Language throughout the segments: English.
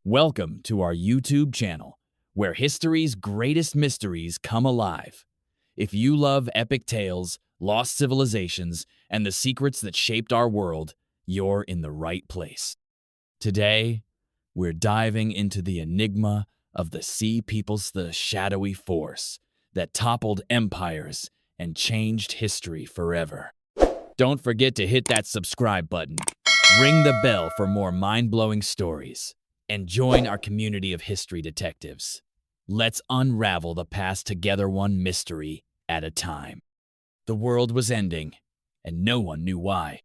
Welcome to our YouTube channel, where history's greatest mysteries come alive. If you love epic tales, lost civilizations, and the secrets that shaped our world, you're in the right place. Today, we're diving into the enigma of the Sea Peoples, the shadowy force that toppled empires and changed history forever. Don't forget to hit that subscribe button, ring the bell for more mind-blowing stories, and join our community of history detectives. Let's unravel the past together, one mystery at a time. The world was ending, and no one knew why.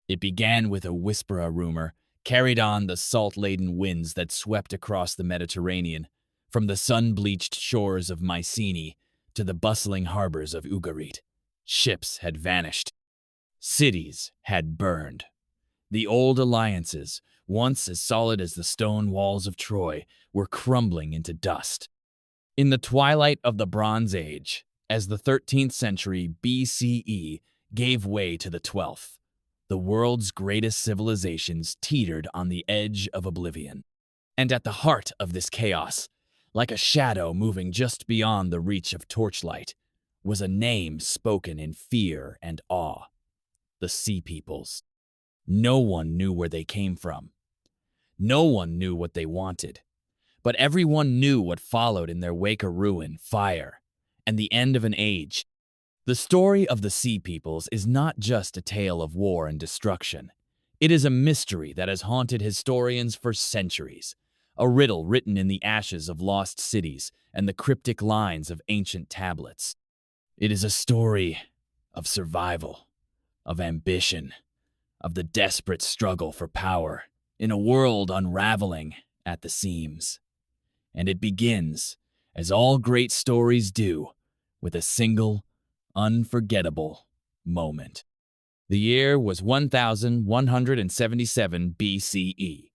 It began with a whisper rumor, carried on the salt-laden winds that swept across the Mediterranean, from the sun-bleached shores of Mycenae to the bustling harbors of Ugarit. Ships had vanished. Cities had burned. The old alliances, once as solid as the stone walls of Troy, were crumbling into dust. In the twilight of the Bronze Age, as the 13th century BCE gave way to the 12th, the world's greatest civilizations teetered on the edge of oblivion. And at the heart of this chaos, like a shadow moving just beyond the reach of torchlight, was a name spoken in fear and awe: the Sea Peoples. No one knew where they came from. No one knew what they wanted. But everyone knew what followed in their wake: of ruin, fire, and the end of an age. The story of the Sea Peoples is not just a tale of war and destruction. It is a mystery that has haunted historians for centuries, a riddle written in the ashes of lost cities and the cryptic lines of ancient tablets. It is a story of survival, of ambition, of the desperate struggle for power in a world unraveling at the seams. And it begins, as all great stories do, with a single, unforgettable moment. The year was 1177 BCE.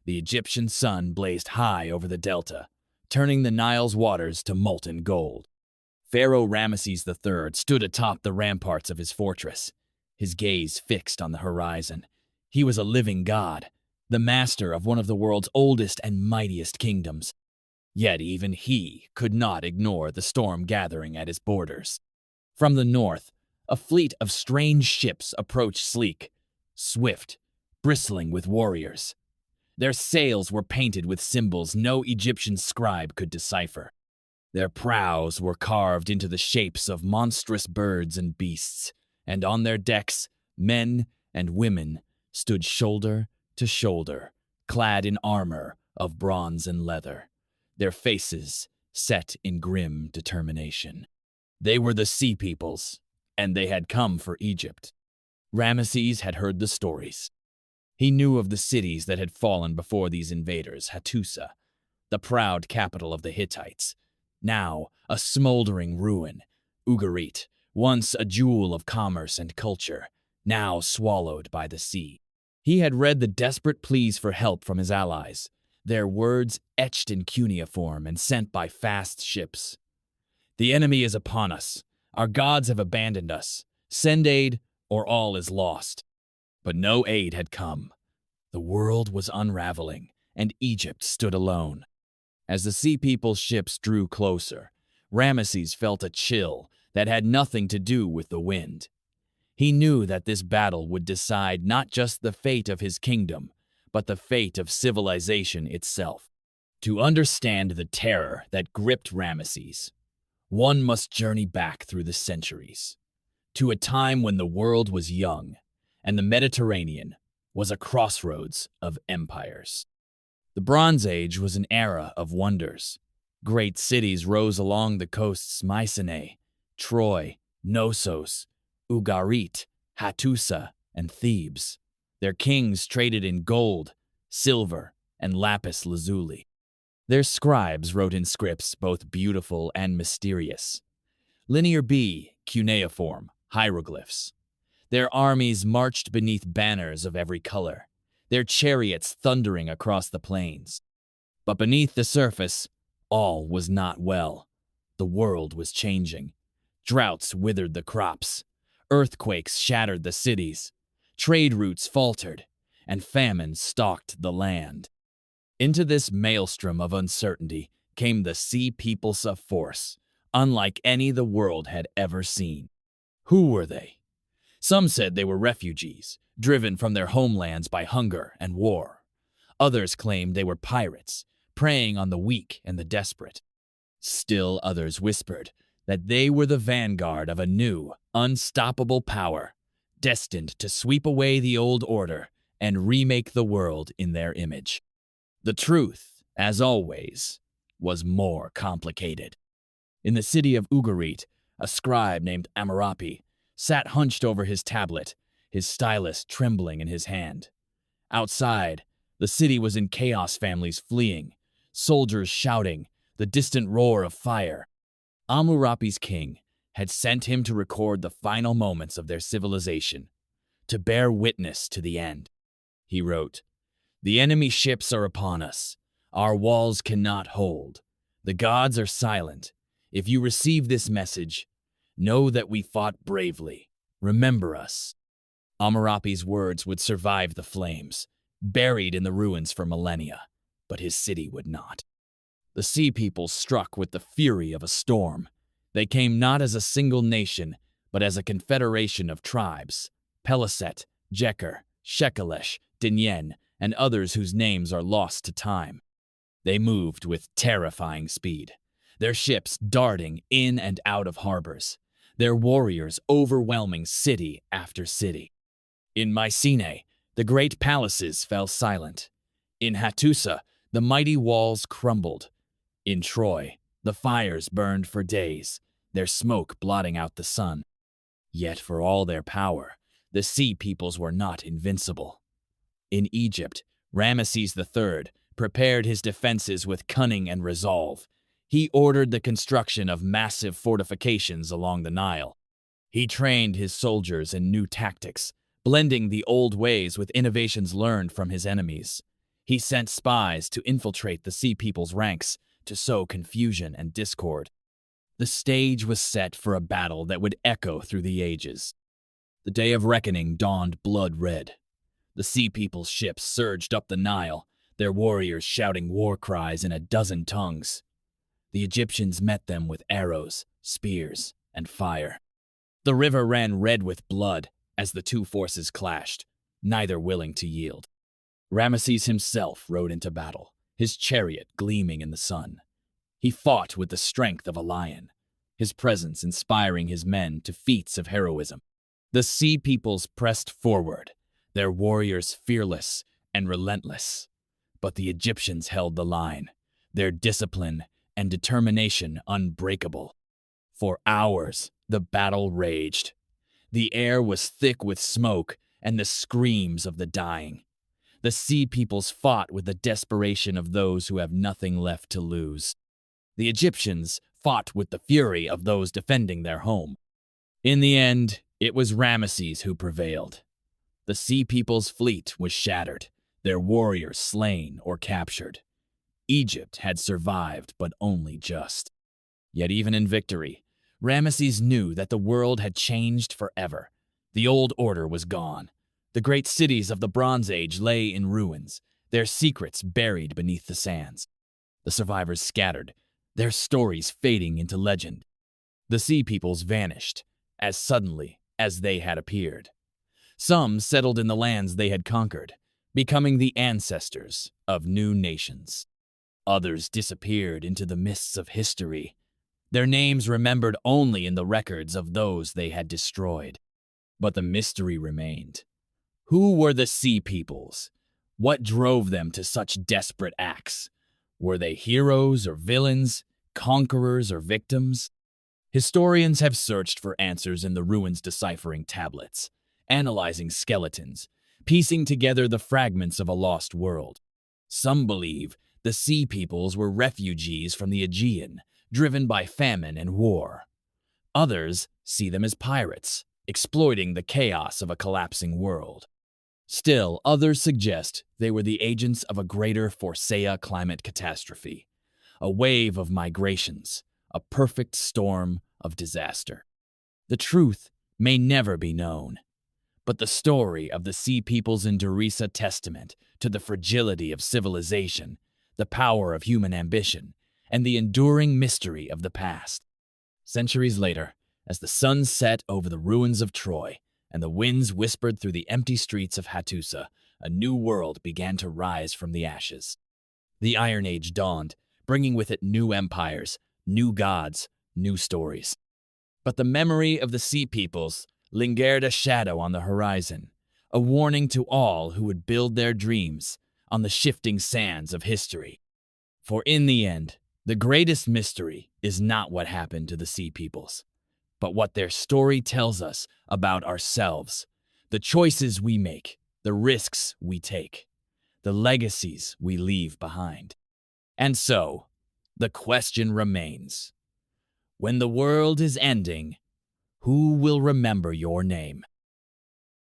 The Egyptian sun blazed high over the delta, turning the Nile's waters to molten gold. Pharaoh Ramesses III stood atop the ramparts of his fortress, his gaze fixed on the horizon. He was a living god, the master of one of the world's oldest and mightiest kingdoms. Yet even he could not ignore the storm gathering at his borders. From the north, a fleet of strange ships approached, sleek, swift, bristling with warriors. Their sails were painted with symbols no Egyptian scribe could decipher. Their prows were carved into the shapes of monstrous birds and beasts, and on their decks, men and women stood shoulder to shoulder, clad in armor of bronze and leather, their faces set in grim determination. They were the Sea Peoples, and they had come for Egypt. Ramesses had heard the stories. He knew of the cities that had fallen before these invaders: Hattusa, the proud capital of the Hittites, now a smoldering ruin; Ugarit, once a jewel of commerce and culture, now swallowed by the sea. He had read the desperate pleas for help from his allies, their words etched in cuneiform and sent by fast ships. "The enemy is upon us. Our gods have abandoned us. Send aid, or all is lost." But no aid had come. The world was unraveling, and Egypt stood alone. As the Sea People's ships drew closer, Ramesses felt a chill that had nothing to do with the wind. He knew that this battle would decide not just the fate of his kingdom, but the fate of civilization itself. To understand the terror that gripped Ramesses, one must journey back through the centuries, to a time when the world was young, and the Mediterranean was a crossroads of empires. The Bronze Age was an era of wonders. Great cities rose along the coasts: Mycenae, Troy, Knossos, Ugarit, Hattusa, and Thebes. Their kings traded in gold, silver, and lapis lazuli. Their scribes wrote in scripts both beautiful and mysterious: Linear B, cuneiform, hieroglyphs. Their armies marched beneath banners of every color, their chariots thundering across the plains. But beneath the surface, all was not well. The world was changing. Droughts withered the crops. Earthquakes shattered the cities. Trade routes faltered, and famine stalked the land. Into this maelstrom of uncertainty came the Sea Peoples of Force, unlike any the world had ever seen. Who were they? Some said they were refugees, driven from their homelands by hunger and war. Others claimed they were pirates, preying on the weak and the desperate. Still others whispered that they were the vanguard of a new, unstoppable power, destined to sweep away the old order and remake the world in their image. The truth, as always, was more complicated. In the city of Ugarit, a scribe named Amurapi sat hunched over his tablet, his stylus trembling in his hand. Outside, the city was in chaos, families fleeing, soldiers shouting, the distant roar of fire. Amurapi's king had sent him to record the final moments of their civilization, to bear witness to the end. He wrote, "The enemy ships are upon us. Our walls cannot hold. The gods are silent. If you receive this message, know that we fought bravely. Remember us." Amurapi's words would survive the flames, buried in the ruins for millennia, but his city would not. The Sea People struck with the fury of a storm. They came not as a single nation, but as a confederation of tribes: Peliset, Jeker, Shekelesh, Dinyen, and others whose names are lost to time. They moved with terrifying speed, their ships darting in and out of harbors, their warriors overwhelming city after city. In Mycenae, the great palaces fell silent. In Hattusa, the mighty walls crumbled. In Troy, the fires burned for days, their smoke blotting out the sun. Yet for all their power, the Sea Peoples were not invincible. In Egypt, Ramesses III prepared his defenses with cunning and resolve. He ordered the construction of massive fortifications along the Nile. He trained his soldiers in new tactics, blending the old ways with innovations learned from his enemies. He sent spies to infiltrate the Sea People's ranks, to sow confusion and discord. The stage was set for a battle that would echo through the ages. The day of reckoning dawned blood red. The Sea People's ships surged up the Nile, their warriors shouting war cries in a dozen tongues. The Egyptians met them with arrows, spears, and fire. The river ran red with blood as the two forces clashed, neither willing to yield. Ramesses himself rode into battle, his chariot gleaming in the sun. He fought with the strength of a lion, his presence inspiring his men to feats of heroism. The Sea Peoples pressed forward, their warriors fearless and relentless. But the Egyptians held the line, their discipline and determination unbreakable. For hours, the battle raged. The air was thick with smoke and the screams of the dying. The Sea Peoples fought with the desperation of those who have nothing left to lose. The Egyptians fought with the fury of those defending their home. In the end, it was Ramesses who prevailed. The Sea People's fleet was shattered, their warriors slain or captured. Egypt had survived, but only just. Yet even in victory, Ramesses knew that the world had changed forever. The old order was gone. The great cities of the Bronze Age lay in ruins, their secrets buried beneath the sands. The survivors scattered, their stories fading into legend. The Sea Peoples vanished as suddenly as they had appeared. Some settled in the lands they had conquered, becoming the ancestors of new nations. Others disappeared into the mists of history, their names remembered only in the records of those they had destroyed. But the mystery remained. Who were the Sea Peoples? What drove them to such desperate acts? Were they heroes or villains, conquerors or victims? Historians have searched for answers in the ruins, deciphering tablets, analyzing skeletons, piecing together the fragments of a lost world. Some believe the Sea Peoples were refugees from the Aegean, driven by famine and war. Others see them as pirates, exploiting the chaos of a collapsing world. Still, others suggest they were the agents of a greater Pharaoh climate catastrophe, a wave of migrations, a perfect storm of disaster. The truth may never be known, but the story of the Sea Peoples in Derisa testament to the fragility of civilization the power of human ambition, and the enduring mystery of the past. Centuries later, as the sun set over the ruins of Troy and the winds whispered through the empty streets of Hattusa, a new world began to rise from the ashes. The Iron Age dawned, bringing with it new empires, new gods, new stories. But the memory of the Sea Peoples lingered a shadow on the horizon, a warning to all who would build their dreams on the shifting sands of history. For in the end, the greatest mystery is not what happened to the Sea Peoples, but what their story tells us about ourselves, the choices we make, the risks we take, the legacies we leave behind. And so, the question remains, when the world is ending, who will remember your name?